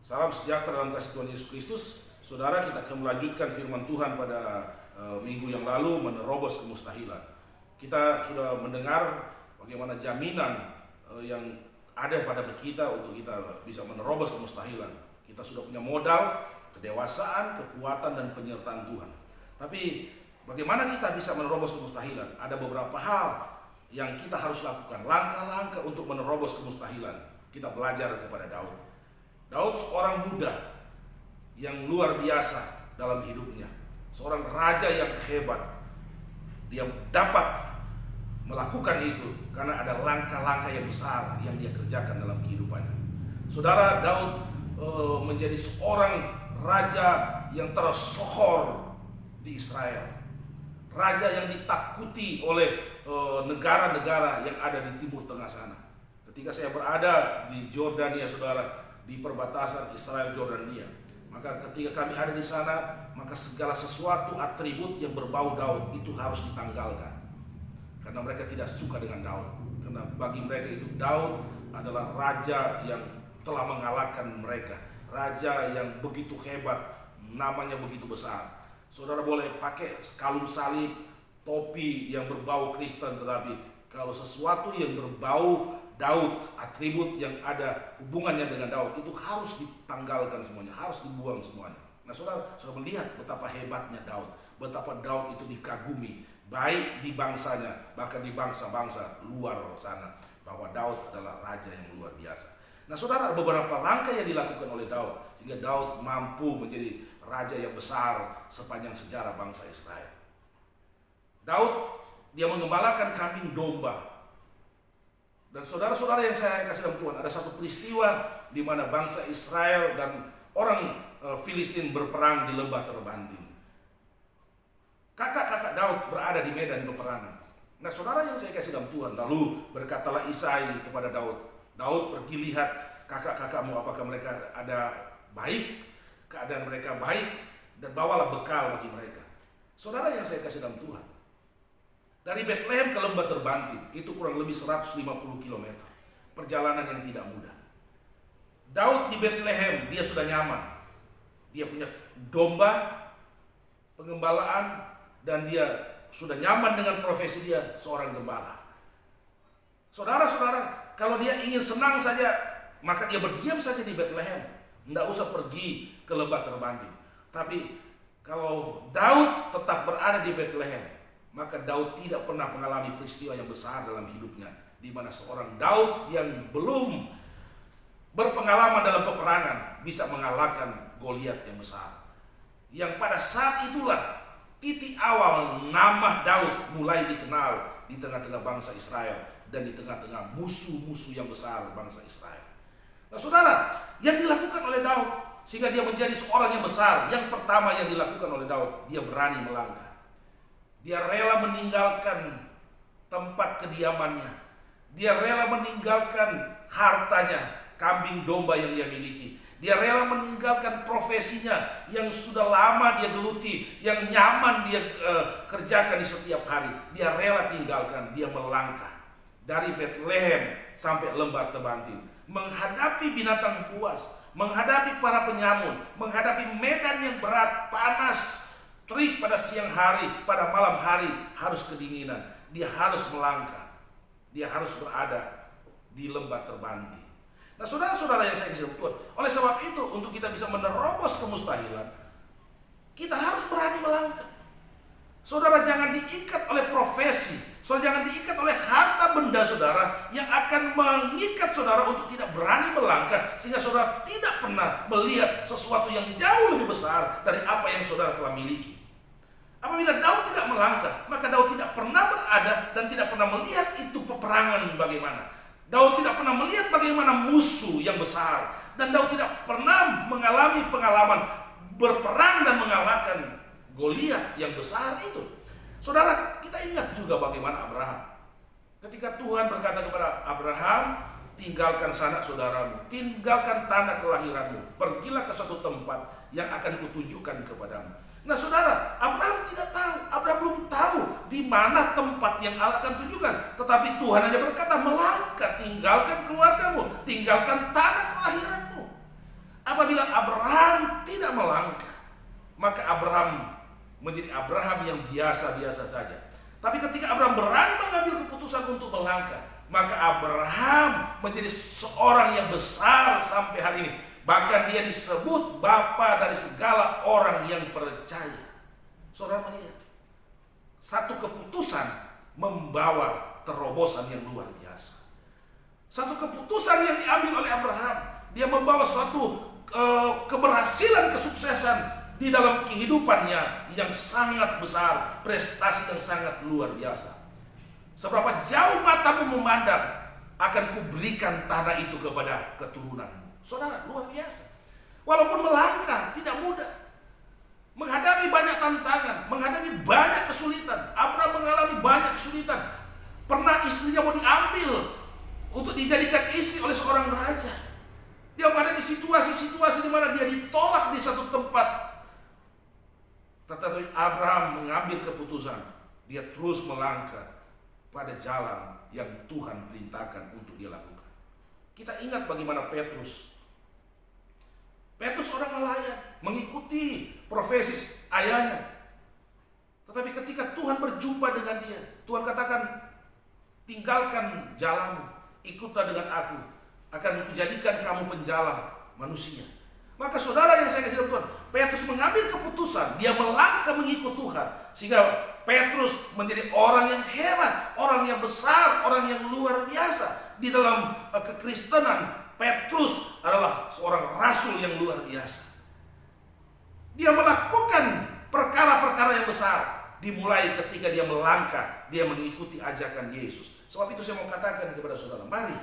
Salam sejahtera dalam kasih Tuhan Yesus Kristus. Saudara, kita akan melanjutkan firman Tuhan pada minggu yang lalu, menerobos kemustahilan. Kita sudah mendengar bagaimana jaminan yang ada pada kita untuk kita bisa menerobos kemustahilan. Kita sudah punya modal, kedewasaan, kekuatan, dan penyertaan Tuhan. Tapi bagaimana kita bisa menerobos kemustahilan? Ada beberapa hal yang kita harus lakukan, langkah-langkah untuk menerobos kemustahilan. Kita belajar kepada Daud. Daud seorang muda yang luar biasa dalam hidupnya, seorang raja yang hebat. Dia dapat melakukan itu karena ada langkah-langkah yang besar yang dia kerjakan dalam kehidupannya. Saudara, Daud menjadi seorang raja yang tersohor di Israel, raja yang ditakuti oleh negara-negara yang ada di Timur Tengah sana. Ketika saya berada di Jordania, saudara, di perbatasan Israel Jordania, maka ketika kami ada di sana, maka segala sesuatu atribut yang berbau Daud itu harus ditanggalkan, karena mereka tidak suka dengan Daud. Karena bagi mereka itu Daud adalah raja yang telah mengalahkan mereka, raja yang begitu hebat, namanya begitu besar. Saudara boleh pakai kalung salib, topi yang berbau Kristen, tetapi kalau sesuatu yang berbau Daud, atribut yang ada hubungannya dengan Daud, itu harus ditanggalkan semuanya, harus dibuang semuanya. Nah, saudara melihat betapa hebatnya Daud, betapa Daud itu dikagumi, baik di bangsanya, bahkan di bangsa-bangsa luar sana, bahwa Daud adalah raja yang luar biasa. Nah, saudara, beberapa langkah yang dilakukan oleh Daud, sehingga Daud mampu menjadi raja yang besar sepanjang sejarah bangsa Israel. Daud, dia mengembalakan kambing domba. Dan saudara-saudara yang saya kasih dalam Tuhan, ada satu peristiwa di mana bangsa Israel dan orang Filistin berperang di lembah Terbanting. Kakak-kakak Daud berada di medan peperangan. Nah, saudara yang saya kasih dalam Tuhan, lalu berkatalah Isai kepada Daud, Daud, pergi lihat kakak-kakakmu, apakah mereka ada baik, keadaan mereka baik, dan bawalah bekal bagi mereka. Saudara yang saya kasih dalam Tuhan, dari Bethlehem ke lembah Terbanting itu kurang lebih 150 km. Perjalanan yang tidak mudah. Daud di Bethlehem, dia sudah nyaman. Dia punya domba, pengembalaan, dan dia sudah nyaman dengan profesi dia seorang gembala. Saudara-saudara, kalau dia ingin senang saja, maka dia berdiam saja di Bethlehem. Tidak usah pergi ke lembah Terbanting. Tapi kalau Daud tetap berada di Bethlehem, maka Daud tidak pernah mengalami peristiwa yang besar dalam hidupnya, di mana seorang Daud yang belum berpengalaman dalam peperangan bisa mengalahkan Goliat yang besar. Yang pada saat itulah titik awal nama Daud mulai dikenal di tengah-tengah bangsa Israel dan di tengah-tengah musuh-musuh yang besar bangsa Israel. Nah, saudara, yang dilakukan oleh Daud sehingga dia menjadi seorang yang besar, yang pertama yang dilakukan oleh Daud, dia berani melangkah. Dia rela meninggalkan tempat kediamannya. Dia rela meninggalkan hartanya, kambing domba yang dia miliki. Dia rela meninggalkan profesinya yang sudah lama dia geluti, yang nyaman dia kerjakan di setiap hari. Dia rela tinggalkan, dia melangkah dari Bethlehem sampai lembah Terbanting, menghadapi binatang buas, menghadapi para penyamun, menghadapi medan yang berat, panas, terik pada siang hari, pada malam hari harus kedinginan. Dia harus melangkah. Dia harus berada di lembah Terbanting. Nah, saudara-saudara yang saya kasih Tuhan, oleh sebab itu untuk kita bisa menerobos kemustahilan, kita harus berani melangkah. Saudara, jangan diikat oleh profesi, saudara jangan diikat oleh harta benda saudara yang akan mengikat saudara untuk tidak berani melangkah, sehingga saudara tidak pernah melihat sesuatu yang jauh lebih besar dari apa yang saudara telah miliki. Apabila Daud tidak melangkah, maka Daud tidak pernah berada dan tidak pernah melihat itu peperangan bagaimana. Daud tidak pernah melihat bagaimana musuh yang besar, dan Daud tidak pernah mengalami pengalaman berperang dan mengalahkan Goliat yang besar itu. Saudara, kita ingat juga bagaimana Abraham. Ketika Tuhan berkata kepada Abraham, tinggalkan sanak saudaramu, tinggalkan tanah kelahiranmu, pergilah ke suatu tempat yang akan kutunjukkan kepadamu. Nah, saudara, Abraham tidak tahu, Abraham belum tahu di mana tempat yang Allah akan tunjukkan. Tetapi Tuhan hanya berkata, melangkah, tinggalkan keluargamu, tinggalkan tanah kelahiranmu. apabila Abraham tidak melangkah, maka Abraham menjadi Abraham yang biasa-biasa saja. Tapi ketika Abraham berani mengambil keputusan untuk melangkah, maka Abraham menjadi seorang yang besar sampai hari ini. Bahkan dia disebut bapa dari segala orang yang percaya. Saudara melihat, satu keputusan membawa terobosan yang luar biasa. Satu keputusan yang diambil oleh Abraham, dia membawa suatu keberhasilan, kesuksesan di dalam kehidupannya yang sangat besar, prestasi yang sangat luar biasa. Seberapa jauh matamu memandang, akan kuberikan tanah itu kepada keturunanmu. Saudara, luar biasa. Walaupun melangkah tidak mudah, menghadapi banyak tantangan, menghadapi banyak kesulitan. Abraham mengalami banyak kesulitan. Pernah istrinya mau diambil untuk dijadikan istri oleh seorang raja. Dia menghadapi situasi-situasi di mana dia ditolak di satu tempat. Tetapi Abraham mengambil keputusan. Dia terus melangkah pada jalan yang Tuhan perintahkan untuk dia lakukan. Kita ingat bagaimana Petrus. Petrus orang nelayan, mengikuti profesi ayahnya. Tetapi ketika Tuhan berjumpa dengan dia, Tuhan katakan, tinggalkan jalanmu, ikutlah dengan aku, akan menjadikan kamu penjala manusia. Maka saudara yang saya kasih dalam Tuhan, Petrus mengambil keputusan, dia melangkah mengikut Tuhan, sehingga Petrus menjadi orang yang hebat, orang yang besar, orang yang luar biasa. Di dalam kekristenan, Petrus adalah seorang rasul yang luar biasa. Dia melakukan perkara-perkara yang besar, dimulai ketika dia melangkah, dia mengikuti ajakan Yesus. Sebab itu saya mau katakan kepada saudara, mari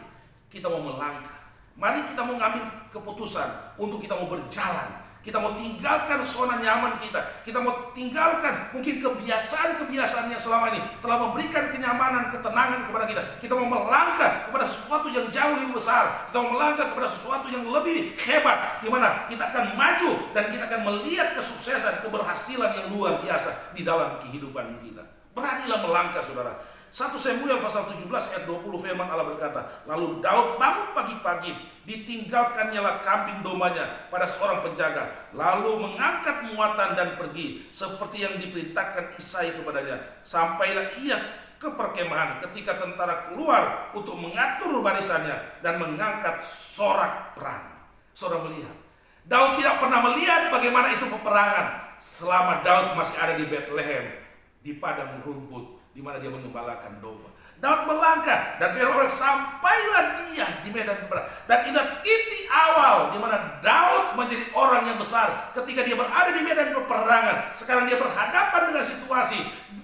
kita mau melangkah. Mari kita mau ngambil keputusan untuk kita mau berjalan. Kita mau tinggalkan zona nyaman kita. Kita mau tinggalkan mungkin kebiasaan-kebiasaan yang selama ini telah memberikan kenyamanan, ketenangan kepada kita. Kita mau melangkah kepada sesuatu yang jauh lebih besar. Kita mau melangkah kepada sesuatu yang lebih hebat, di mana kita akan maju dan kita akan melihat kesuksesan, keberhasilan yang luar biasa di dalam kehidupan kita. Beranilah melangkah, saudara. 1 Samuel pasal 17 ayat 20 firman Allah berkata, lalu Daud bangun pagi-pagi, ditinggalkannyalah kambing domanya pada seorang penjaga, lalu mengangkat muatan dan pergi seperti yang diperintahkan Isai kepadanya. Sampailah ia ke perkemahan ketika tentara keluar untuk mengatur barisannya dan mengangkat sorak perang. Saudara melihat, Daud tidak pernah melihat bagaimana itu peperangan selama Daud masih ada di Bethlehem, di padang rumput, di mana dia mengembalakan domba. Daud melangkah dan firman sampailah dia di medan perang. Dan inilah titik awal di mana Daud menjadi orang yang besar ketika dia berada di medan peperangan. Sekarang dia berhadapan dengan situasi,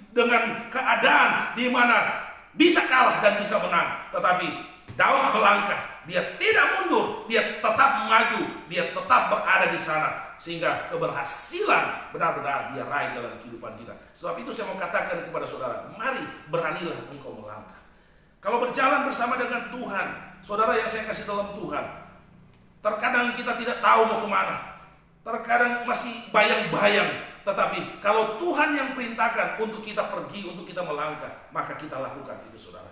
dengan keadaan di mana bisa kalah dan bisa menang. Tetapi Daud melangkah, dia tidak mundur, dia tetap maju, dia tetap berada di sana. Sehingga keberhasilan benar-benar dia raih dalam kehidupan kita. Sebab itu saya mau katakan kepada saudara, mari beranilah engkau melangkah. Kalau berjalan bersama dengan Tuhan, saudara yang saya kasih dalam Tuhan, terkadang kita tidak tahu mau kemana. Terkadang masih bayang-bayang. Tetapi kalau Tuhan yang perintahkan untuk kita pergi, untuk kita melangkah, maka kita lakukan itu, saudara.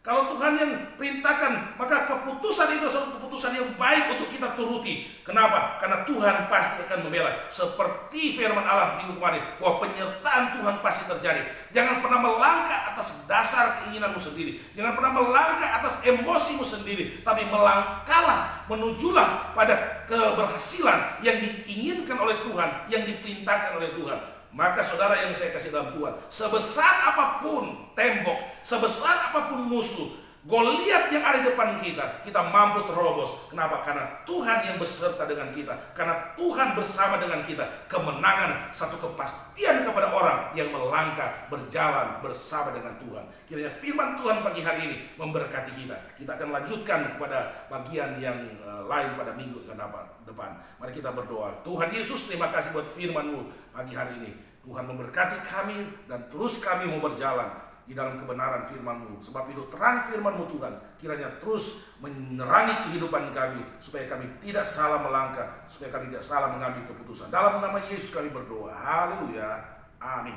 Kalau Tuhan yang perintahkan, maka keputusan itu adalah keputusan yang baik untuk kita turuti. Kenapa? Karena Tuhan pasti akan membela. Seperti firman Allah minggu kemarin, bahwa penyertaan Tuhan pasti terjadi. Jangan pernah melangkah atas dasar keinginanmu sendiri. Jangan pernah melangkah atas emosimu sendiri. Tapi melangkahlah, menujulah pada keberhasilan yang diinginkan oleh Tuhan, yang diperintahkan oleh Tuhan. Maka saudara yang saya kasih dalam Tuhan, sebesar apapun tembok, sebesar apapun musuh, Goliat yang ada di depan kita, kita mampu terobos. Kenapa? Karena Tuhan yang beserta dengan kita. Karena Tuhan bersama dengan kita. Kemenangan, satu kepastian kepada orang yang melangkah, berjalan bersama dengan Tuhan. Kiranya firman Tuhan pagi hari ini memberkati kita. Kita akan lanjutkan kepada bagian yang lain pada minggu depan. Mari kita berdoa. Tuhan Yesus, terima kasih buat firman-Mu pagi hari ini. Tuhan memberkati kami dan terus kami mau berjalan di dalam kebenaran firman-Mu. Sebab itu terang firman-Mu Tuhan, kiranya terus menerangi kehidupan kami, supaya kami tidak salah melangkah, supaya kami tidak salah mengambil keputusan. Dalam nama Yesus kami berdoa. Haleluya. Amin.